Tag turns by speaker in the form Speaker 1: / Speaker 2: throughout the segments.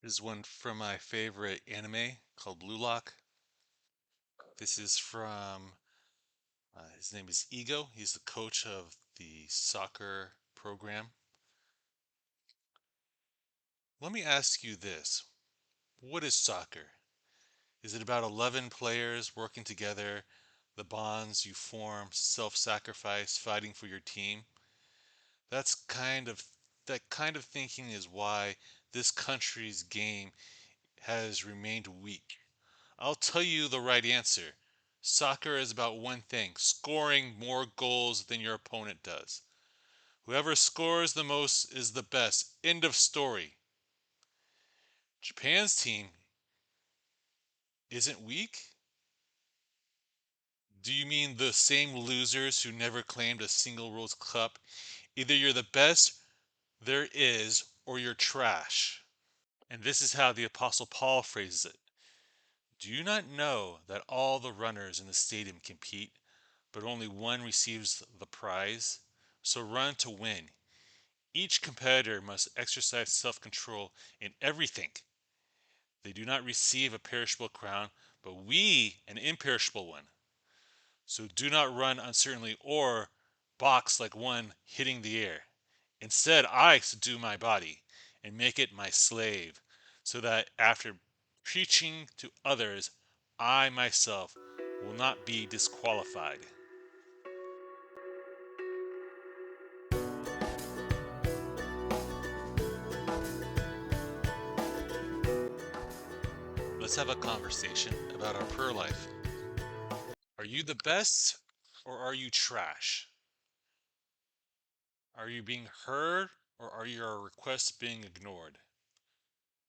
Speaker 1: Is one from my favorite anime called Blue Lock. This is from, his name is Ego. He's the coach of the soccer program. Let me ask you this. What is soccer? Is it about 11 players working together, the bonds you form, self-sacrifice, fighting for your team? That's kind of that kind of thinking is why this country's game has remained weak. I'll tell you the right answer. Soccer is about one thing: scoring more goals than your opponent does. Whoever scores the most is the best. End of story. Japan's team isn't weak? Do you mean the same losers who never claimed a single World Cup? Either you're the best there is or you're trash. And this is how the Apostle Paul phrases it. Do you not know that all the runners in the stadium compete, but only one receives the prize? So run to win. Each competitor must exercise self control in everything. They do not receive a perishable crown, but we an imperishable one. So do not run uncertainly or box like one hitting the air. Instead, I subdue my body and make it my slave, so that after preaching to others, I myself will not be disqualified. Let's have a conversation about our prayer life. Are you the best or are you trash? Are you being heard or are your requests being ignored?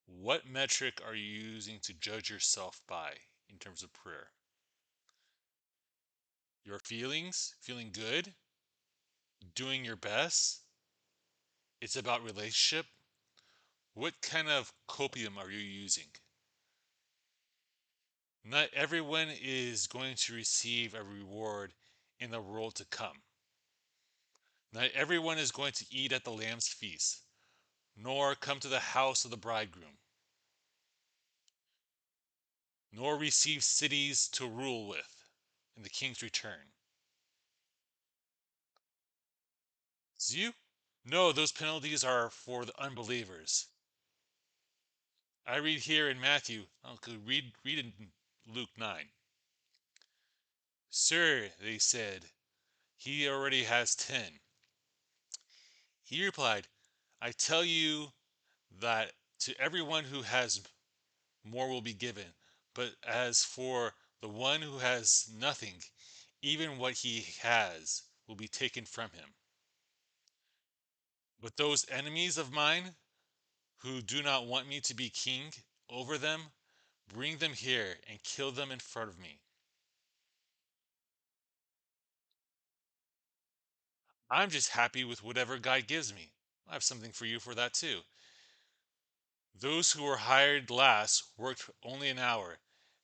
Speaker 1: What metric are you using to judge yourself by in terms of prayer? Your feelings? Feeling good? Doing your best? It's about relationship? What kind of copium are you using? Not everyone is going to receive a reward in the world to come. Not everyone is going to eat at the Lamb's feast, nor come to the house of the bridegroom, nor receive cities to rule with in the king's return. It's you? No, those penalties are for the unbelievers. I read here in Matthew. Okay, read in Luke 9. Sir, they said, he already has 10. He replied, I tell you that to everyone who has more will be given, but as for the one who has nothing, even what he has will be taken from him. But those enemies of mine who do not want me to be king over them, bring them here and kill them in front of me. I'm just happy with whatever God gives me. I have something for you for that too. Those who were hired last worked only an hour.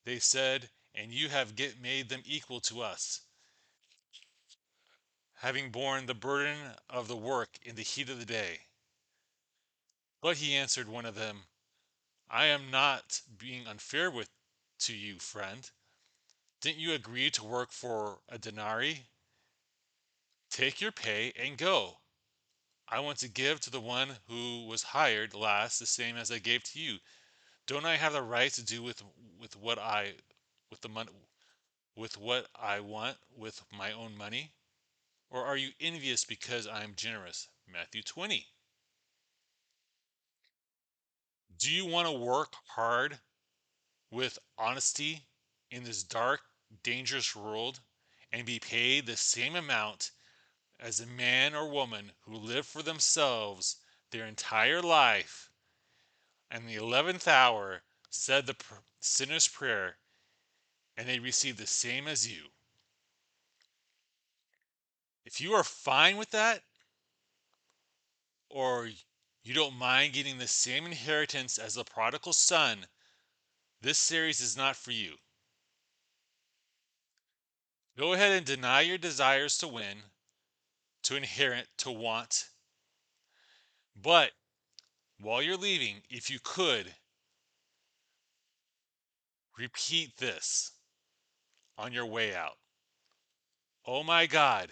Speaker 1: They said, and you have made them equal to us, having borne the burden of the work in the heat of the day. But he answered one of them, I am not being unfair with to you, friend. Didn't you agree to work for a denarii? Take your pay and go. I want to give to the one who was hired last the same as I gave to you. Don't I have the right to do with what I with the money with what I want with my own money? Or are you envious because I am generous? Matthew 20. Do you want to work hard with honesty in this dark, dangerous world and be paid the same amount as a man or woman who lived for themselves their entire life and the 11th hour said the sinner's prayer and they received the same as you? If you are fine with that, or you don't mind getting the same inheritance as the prodigal son, this series is not for you. Go ahead and deny your desires to win, to inherit, to want. But while you're leaving, if you could, Repeat this on your way out. Oh my God,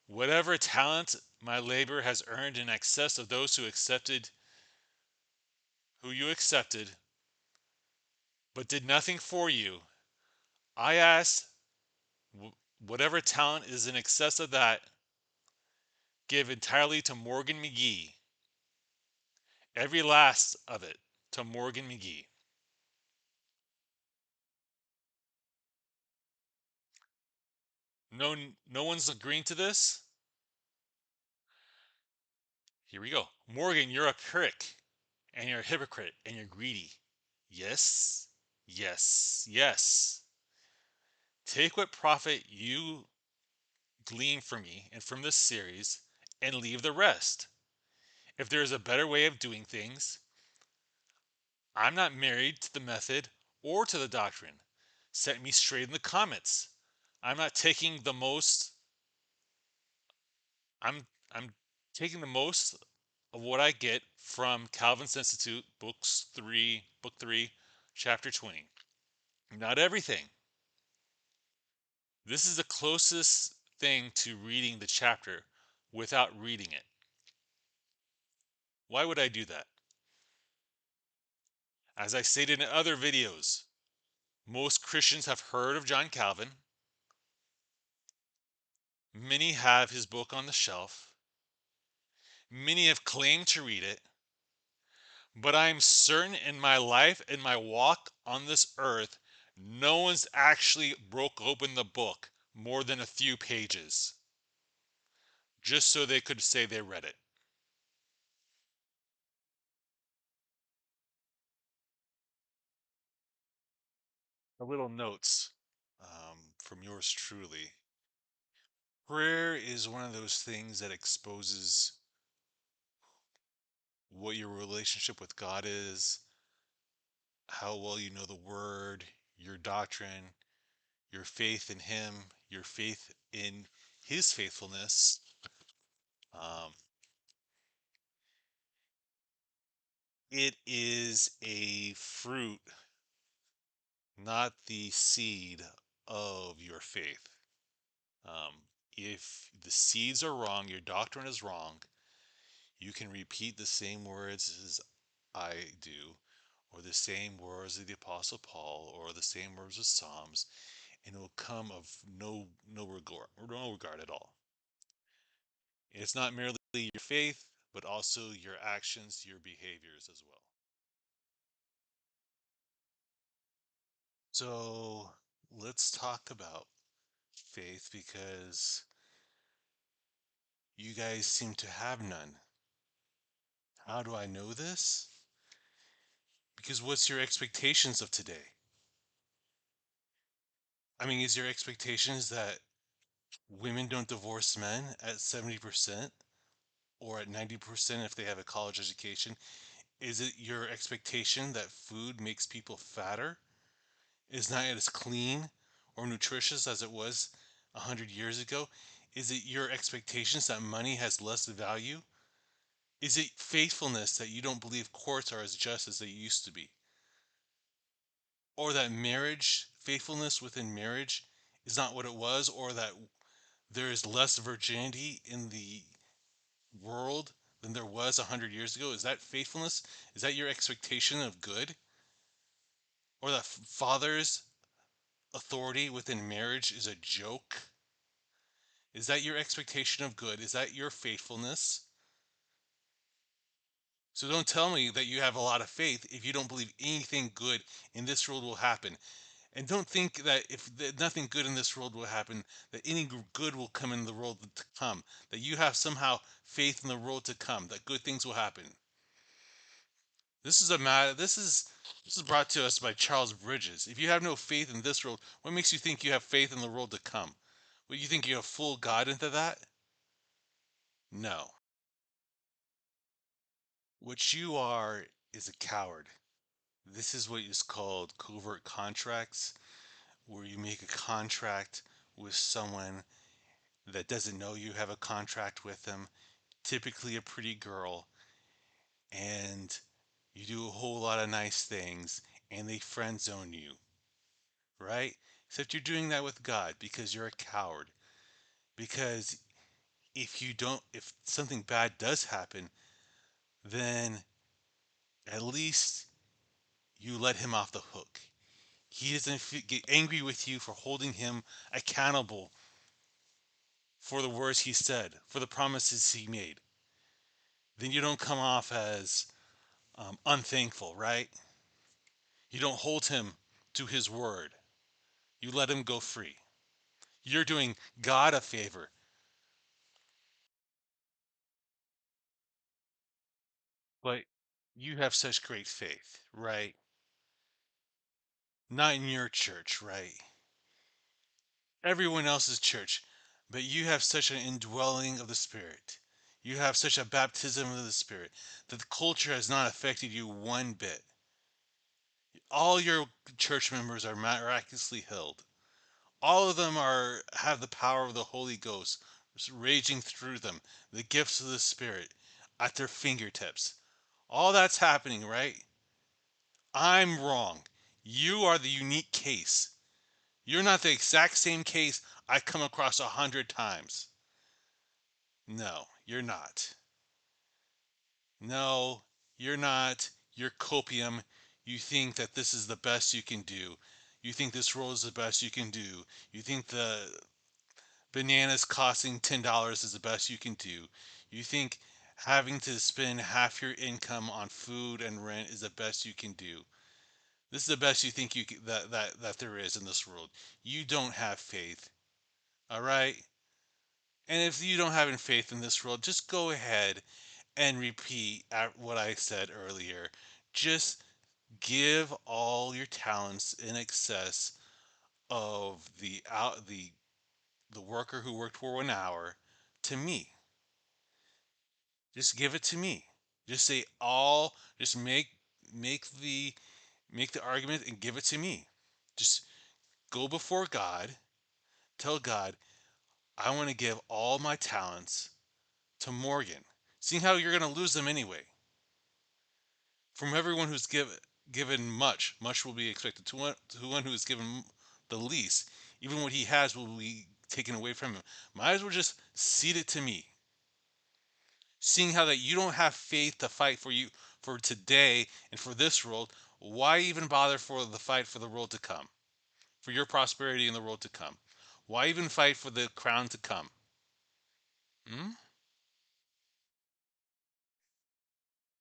Speaker 1: whatever talent my labor has earned in excess of those who you accepted, but did nothing for you, I ask whatever talent is in excess of that, give entirely to Morgan McGee. Every last of it to Morgan McGee. No, no one's agreeing to this. Here we go. Morgan, you're a prick, and you're a hypocrite, and you're greedy. Yes, yes, yes. Take what profit you glean from me and from this series, and leave the rest. If there is a better way of doing things, I'm not married to the method or to the doctrine. Set me straight in the comments. I'm not taking the most. I'm taking the most of what I get from Calvin's Institute, book 3, chapter 20. Not everything. This is the closest thing to reading the chapter without reading it. Why would I do that? As I stated in other videos, most Christians have heard of John Calvin. Many have his book on the shelf. Many have claimed to read it. But I am certain in my life and my walk on this earth, no one's actually broke open the book more than a few pages just so they could say they read it. A little notes from yours truly. Prayer is one of those things that exposes what your relationship with God is, how well you know the Word, your doctrine, your faith in Him, your faith in His faithfulness. Um, it is a fruit, not the seed of your faith. Um, if the seeds are wrong, your doctrine is wrong, you can repeat the same words as I do, or the same words of the Apostle Paul, or the same words of Psalms, and it will come of no regard at all. It's not merely your faith, but also your actions, your behaviors as well. So let's talk about faith because you guys seem to have none. How do I know this? Because what's your expectations of today? I mean, is your expectations that women don't divorce men at 70% or at 90% if they have a college education? Is it your expectation that food makes people fatter? Is not as clean or nutritious as it was 100 years ago? Is it your expectations that money has less value? Is it faithfulness that you don't believe courts are as just as they used to be? Or that marriage, faithfulness within marriage, is not what it was? Or that there is less virginity in the world than there was 100 years ago? Is that faithfulness? Is that your expectation of good? Or that father's authority within marriage is a joke? Is that your expectation of good? Is that your faithfulness? So don't tell me that you have a lot of faith if you don't believe anything good in this world will happen. And don't think that if nothing good in this world will happen, that any good will come in the world to come. That you have somehow faith in the world to come, that good things will happen. This is a matter. This is brought to us by Charles Bridges. If you have no faith in this world, what makes you think you have faith in the world to come? What, you think you have full God into that? No. What you are is a coward. This is what is called covert contracts, where you make a contract with someone that doesn't know you have a contract with them, typically a pretty girl, and you do a whole lot of nice things, and they friend zone you, right? Except you're doing that with God because you're a coward. Because if something bad does happen, then at least you let him off the hook. He doesn't get angry with you for holding him accountable for the words he said, for the promises he made. Then you don't come off as unthankful, right? You don't hold him to his word. You let him go free. You're doing God a favor. But you have such great faith, right? Not in your church, right? Everyone else's church. But you have such an indwelling of the Spirit. You have such a baptism of the Spirit that the culture has not affected you one bit. All your church members are miraculously healed. All of them are have the power of the Holy Ghost raging through them, the gifts of the Spirit at their fingertips. All that's happening, right? I'm wrong. You are the unique case. You're not the exact same case I come across 100 times. No, you're not. No, you're not. You're copium. You think that this is the best you can do. You think this role is the best you can do. You think the bananas costing $10 is the best you can do. You think having to spend half your income on food and rent is the best you can do. This is the best you think that there is in this world. You don't have faith, all right? And if you don't have any faith in this world, just go ahead and repeat at what I said earlier. Just give all your talents in excess of the worker who worked for 1 hour to me. Just give it to me. Just say all. Just make the make the argument and give it to me. Just go before God. Tell God, I want to give all my talents to Morgan. Seeing how you're going to lose them anyway. From everyone who's given much, much will be expected. To one who is given the least, even what he has will be taken away from him. Might as well just cede it to me. Seeing how that you don't have faith to fight for you for today and for this world, why even bother for the fight for the world to come? For your prosperity in the world to come? Why even fight for the crown to come? Hmm?